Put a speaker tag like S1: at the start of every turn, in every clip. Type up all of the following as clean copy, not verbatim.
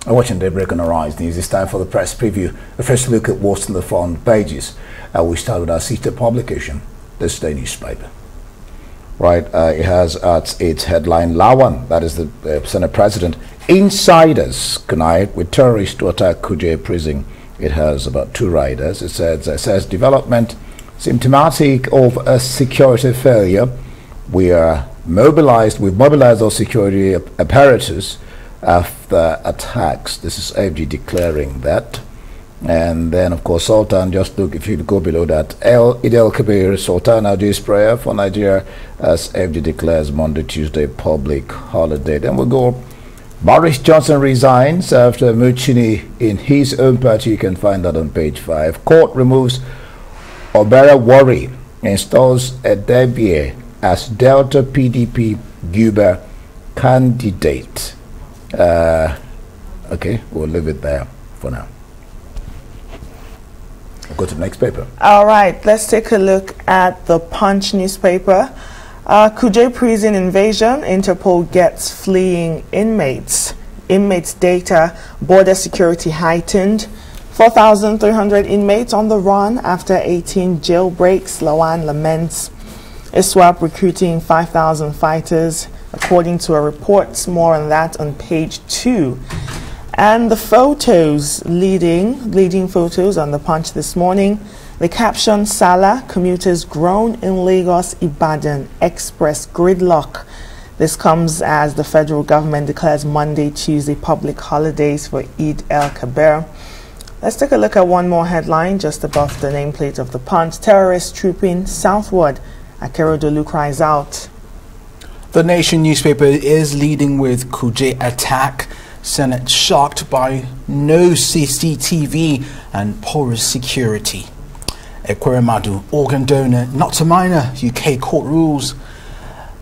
S1: Watching Daybreak on Arise News, it's time for the press preview. A first look at what's on the front pages. We start with our sister publication, This Day newspaper. Right, it has at its headline, Lawan, that is the Senate President, insiders connived with terrorists to attack Kuje prison. It has about 2 riders. It says development symptomatic of a security failure. We've mobilized our security apparatus after attacks. This is FG declaring that. And then, of course, Sultan, just look, if you go below that, Eid el-Kabir, Sultan Alji's prayer for Nigeria, as FG declares Monday, Tuesday, public holiday. Then we'll go, Boris Johnson resigns after mutiny in his own party. You can find that on page 5. Court removes Obera Wari, installs Edebie as Delta PDP Guber candidate. Okay, we'll leave it there for now. We'll go to the next paper. All right, let's take a look at the Punch newspaper. Kuje prison invasion, Interpol gets fleeing inmates. Inmates data, border security heightened. 4,300 inmates on the run after 18 jailbreaks. Lawan laments. ISWAP recruiting 5,000 fighters, according to a report. More on that on page 2. And the photos, leading photos on the Punch this morning. The caption, Salah, commuters groan in Lagos-Ibadan Express gridlock. This comes as the federal government declares Monday, Tuesday public holidays for Eid el-Kabir. Let's take a look at one more headline just above the nameplate of the Punch. Terrorists trooping southward. Akeredolu cries out.
S2: The Nation newspaper is leading with Kuje attack. Senate shocked by no CCTV and porous security. Ekweremadu, organ donor, not a minor, UK court rules.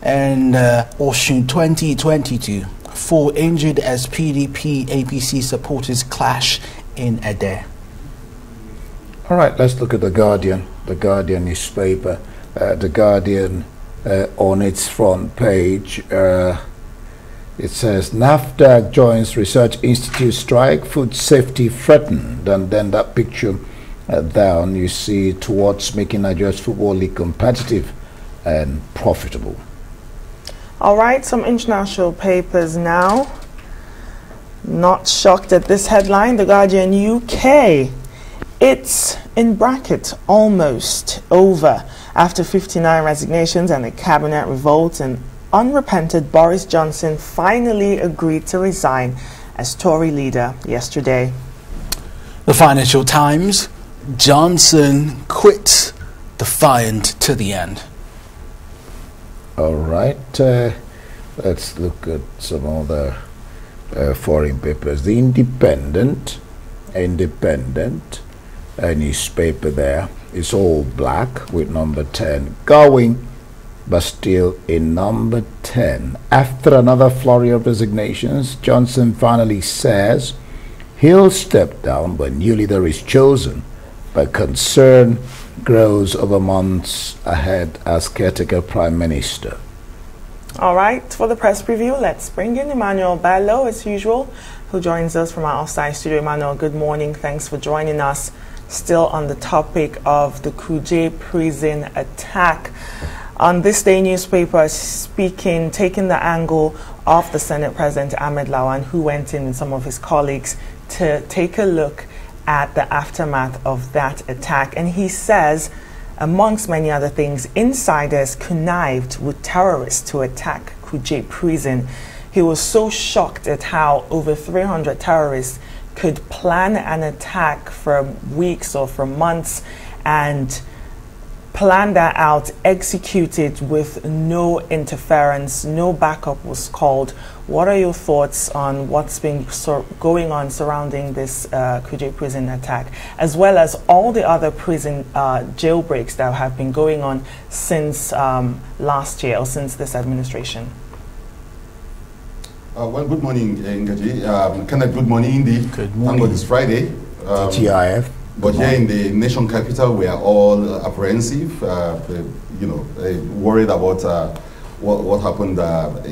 S2: And Oshun 2022, 4 injured as PDP APC supporters clash in Ede.
S1: All right, let's look at The Guardian newspaper. The Guardian on its front page, it says NAFDAC joins Research Institute strike, food safety threatened. And then that picture down, you see towards making Nigeria's football league competitive and profitable.
S3: All right, some international papers now. Not shocked at this headline. The Guardian UK. It's in bracket almost over. After 59 resignations and a cabinet revolt, and unrepented Boris Johnson finally agreed to resign as Tory leader yesterday.
S2: The Financial Times, Johnson quit defiant to the end.
S1: All right, let's look at some other foreign papers. The Independent, a newspaper there. It's all black with number 10 going, but still in number 10. After another flurry of resignations, Johnson finally says he'll step down when new leader is chosen, but concern grows over months ahead as caretaker prime minister.
S3: All right, for the press preview, let's bring in Emmanuel Bello as usual, who joins us from our outside studio. Emmanuel, good morning. Thanks for joining us. Still on the topic of the Kuje prison attack. On This Day newspaper, taking the angle of the Senate President Ahmed Lawan, who went in with some of his colleagues to take a look at the aftermath of that attack. And he says, amongst many other things, insiders connived with terrorists to attack Kuje prison. He was so shocked at how over 300 terrorists could plan an attack for weeks or for months and plan that out, execute it with no interference, no backup was called. What are your thoughts on what's been going on surrounding this Kuje prison attack, as well as all the other prison jailbreaks that have been going on since last year or since this administration?
S4: Well, good morning, Ngaji. Kenneth, good morning indeed.
S2: Good morning.
S4: Thank God it's Friday.
S1: TGIF.
S4: But here in the nation capital, we are all apprehensive, worried about what happened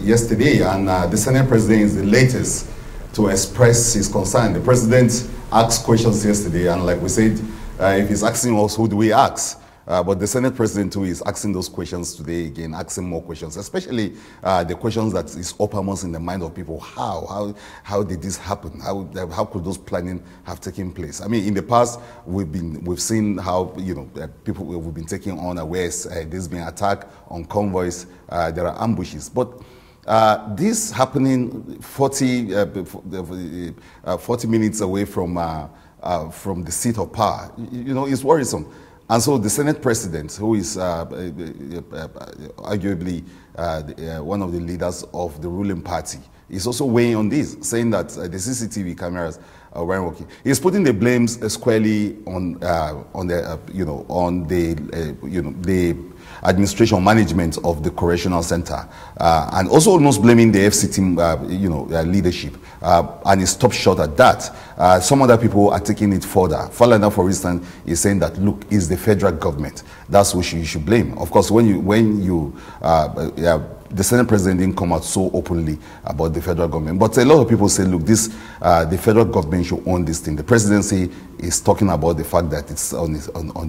S4: yesterday. And the Senate President is the latest to express his concern. The president asked questions yesterday, and like we said, if he's asking us, who do we ask? But the Senate President too is asking those questions today again, asking more questions, especially the questions that is uppermost in the mind of people. How did this happen? How could those planning have taken place? I mean, in the past we've seen how people we've been taking unawares. There's been attack on convoys. There are ambushes, but this happening 40 minutes away from the seat of power, is worrisome. And so the Senate President, who is arguably one of the leaders of the ruling party, is also weighing on this, saying that the CCTV cameras weren't working. He's putting the blames squarely on the administration management of the correctional center, and also almost blaming the FCT leadership, and he stopped short at that. Some other people are taking it further. Falana, for instance, is saying that, look, it's the federal government. That's who you should blame. Of course, the Senate President didn't come out so openly about the federal government. But a lot of people say, look, the federal government should own this thing. The presidency is talking about the fact that it's on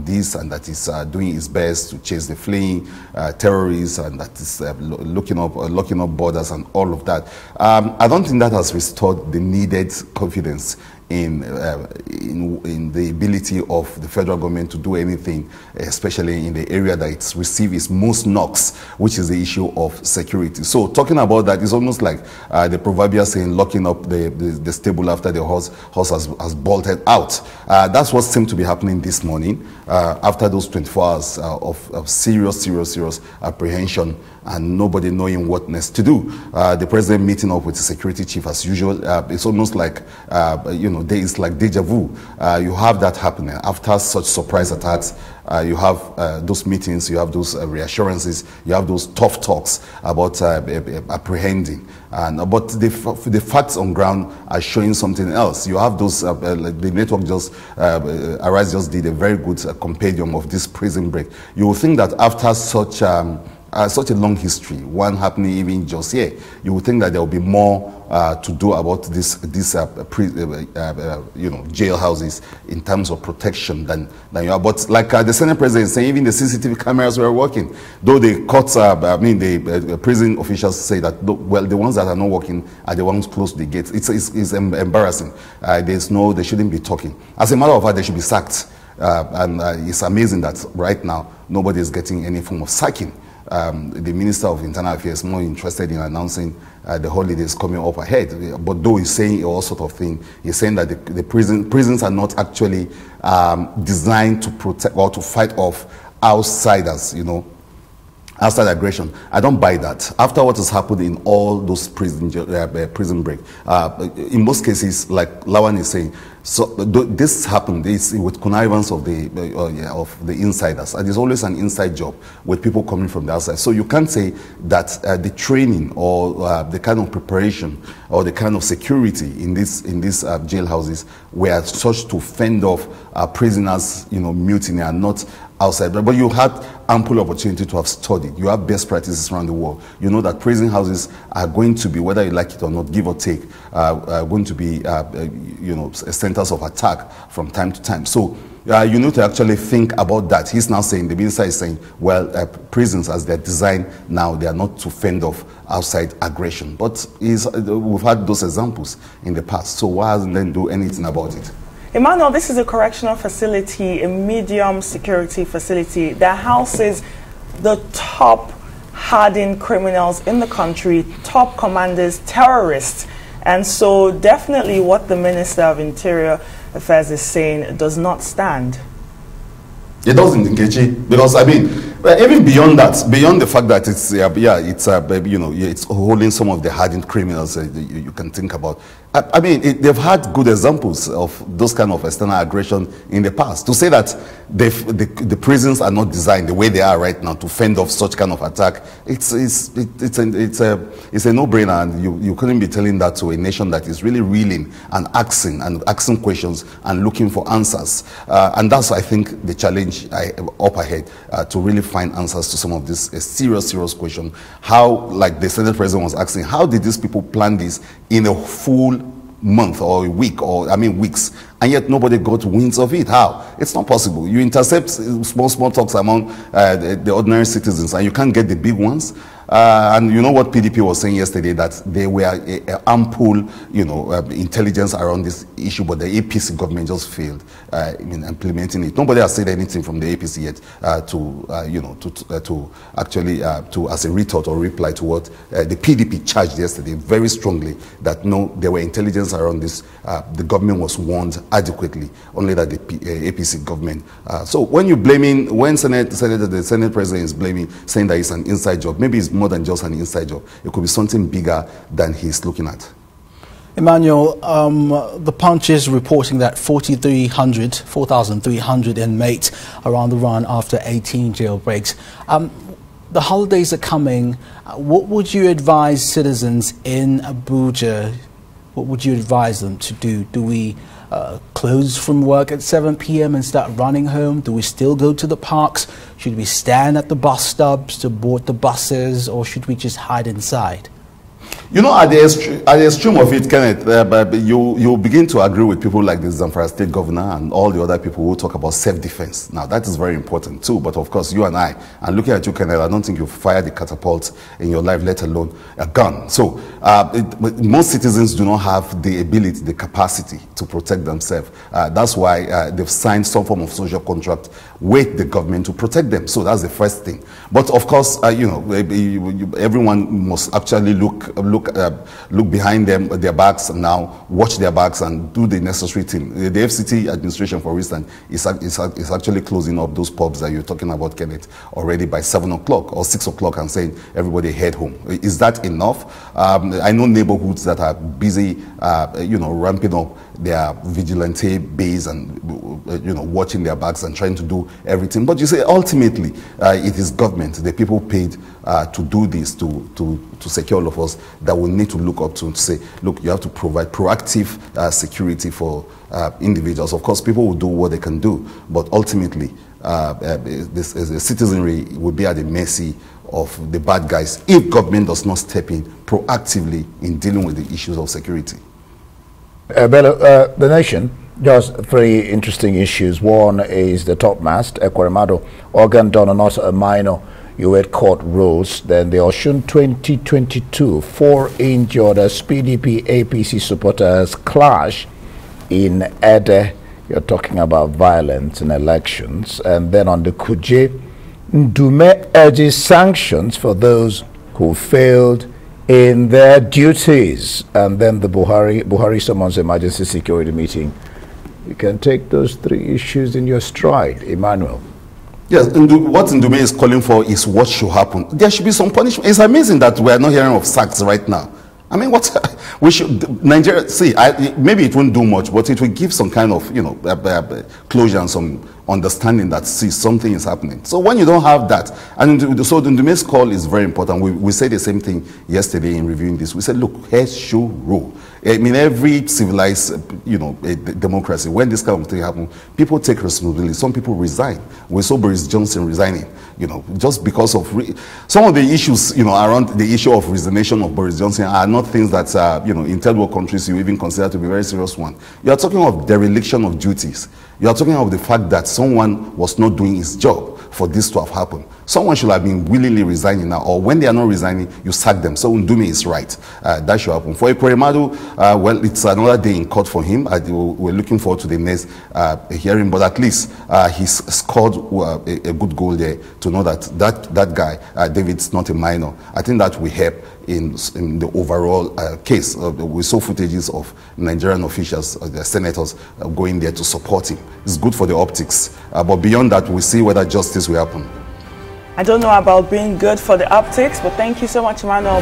S4: this, and that it's doing its best to chase the fleeing terrorists, and that it's locking up borders and all of that. I don't think that has restored the needed confidence in the ability of the federal government to do anything, especially in the area that it's received its most knocks, which is the issue of security. So talking about that is almost like the proverbial saying, locking up the stable after the horse has bolted out. That's what seemed to be happening this morning after those 24 hours of serious apprehension and nobody knowing what next to do. The president meeting up with the security chief as usual. It's almost like, it's like deja vu. You have that happening after such surprise attacks. You have those meetings, you have those reassurances, you have those tough talks about apprehending. But the facts on ground are showing something else. You have those, the network Arise just did a very good compendium of this prison break. You will think that after such a long history, one happening even just here, you would think that there will be more to do about these jailhouses in terms of protection than you are. But like the Senate President is saying, even the CCTV cameras were working. Though the courts, the prison officials say that, well, the ones that are not working are the ones close to the gates. It's embarrassing. They shouldn't be talking. As a matter of fact, they should be sacked. And it's amazing that right now nobody is getting any form of sacking. The Minister of Internal Affairs is more interested in announcing the holidays coming up ahead. But though he's saying all sort of thing, he's saying that the prisons are not actually designed to protect or to fight off outsiders, outside aggression. I don't buy that. After what has happened in all those prison break, in most cases, like Lawan is saying, so this happened with connivance of the insiders, and there's always an inside job with people coming from the outside. So you can't say that the training or the kind of preparation or the kind of security in these jailhouses were such to fend off prisoners, mutiny, and not outside. But you had ample opportunity to have studied. You have best practices around the world. You know that prison houses are going to be, whether you like it or not, give or take, going to be, centers of attack from time to time. So you need to actually think about that. He's now saying, the minister is saying, well, prisons as they're designed now, they are not to fend off outside aggression. But we've had those examples in the past. So why hasn't they do anything about it?
S3: Emmanuel, this is a correctional facility, a medium security facility that houses the top hardened criminals in the country, top commanders, terrorists. And so definitely what the Minister of Interior Affairs is saying does not stand.
S4: It doesn't, Nkechi, because even beyond that, beyond the fact that it's holding some of the hardened criminals you can think about. They've had good examples of those kind of external aggression in the past. To say that the prisons are not designed the way they are right now to fend off such kind of attack, it's a no-brainer, and you couldn't be telling that to a nation that is really reeling and asking questions and looking for answers. And that's, I think, the challenge up ahead, to really find answers to some of this serious question. How, like the Senate President was asking, how did these people plan this in a full month or a week, or I mean weeks, and yet nobody got winds of it. How? It's not possible. You intercept small talks among the ordinary citizens, and you can't get the big ones. And you know what PDP was saying yesterday, that there were ample, intelligence around this issue, but the APC government just failed in implementing it. Nobody has said anything from the APC yet to as a retort or reply to what the PDP charged yesterday very strongly, that no, there were intelligence around this. The government was warned adequately, only that the APC government. So when you're blaming, when the Senate president is blaming, saying that it's an inside job, maybe it's more than just an inside job. It could be something bigger than he's looking at.
S2: Emmanuel, the Punch is reporting that 4,300 inmates are on the run after 18 jailbreaks. The holidays are coming. What would you advise citizens in Abuja? What would you advise them to do? Do we close from work at 7 p.m. and start running home? Do we still go to the parks? Should we stand at the bus stops to board the buses, or should we just hide inside?
S4: You know, at the extreme of it, Kenneth, you begin to agree with people like the Zamfara State Governor and all the other people who talk about self-defense. Now, that is very important too, but of course, you and I, and looking at you, Kenneth, I don't think you've fired a catapult in your life, let alone a gun. So, most citizens do not have the ability, the capacity to protect themselves. That's why they've signed some form of social contract with the government to protect them. So that's the first thing. But of course, everyone must actually look behind them, their backs now, watch their backs and do the necessary thing. The FCT administration, for instance, is actually closing up those pubs that you're talking about, Kenneth, already by 7 o'clock or 6 o'clock and saying everybody head home. Is that enough? I know neighborhoods that are busy, ramping up their vigilante base and, watching their backs and trying to do everything. But you say, ultimately, it is government, the people paid to do this, to secure all of us, that we need to look up to say, look, you have to provide proactive security for individuals. Of course, people will do what they can do, but ultimately, the citizenry will be at the mercy of the bad guys if government does not step in proactively in dealing with the issues of security.
S1: Bello, the nation, just 3 interesting issues. One is the top mast, Ekweremadu, organ donor, not a minor. You had court rules. Then the Osun 2022, 4 injured as PDP APC supporters clash in Ede. You're talking about violence in elections. And then on the Kuje, Ndume urges sanctions for those who failed in their duties. And then the Buhari summons emergency security meeting. You can take those 3 issues in your stride, Emmanuel.
S4: Yes, what Ndume is calling for is what should happen. There should be some punishment. It's amazing that we are not hearing of sacks right now. I mean, we should, Nigeria, see, maybe it won't do much, but it will give some kind of, closure and some understanding that, see, something is happening. So when you don't have that, and so the Ndume's call is very important. We said the same thing yesterday in reviewing this. We said, look, heads should rule. I mean, every civilized, democracy, when this kind of thing happens, people take responsibility. Some people resign. We saw Boris Johnson resigning, just because of some of the issues, around the issue of resignation of Boris Johnson are not things that, in third world countries you even consider to be very serious one. You are talking of dereliction of duties. You are talking of the fact that someone was not doing his job for this to have happened. Someone should have been willingly resigning now, or when they are not resigning, you sack them. So Ndume is right. That should happen. For Ekweremadu, well, it's another day in court for him. We're looking forward to the next hearing, but at least he's scored a good goal there to know that guy, David's not a minor. I think that will help in the overall case. We saw footages of Nigerian officials, the senators, going there to support him. It's good for the optics. But beyond that, we'll see whether justice will happen.
S3: I don't know about being good for the optics, but thank you so much, Emmanuel.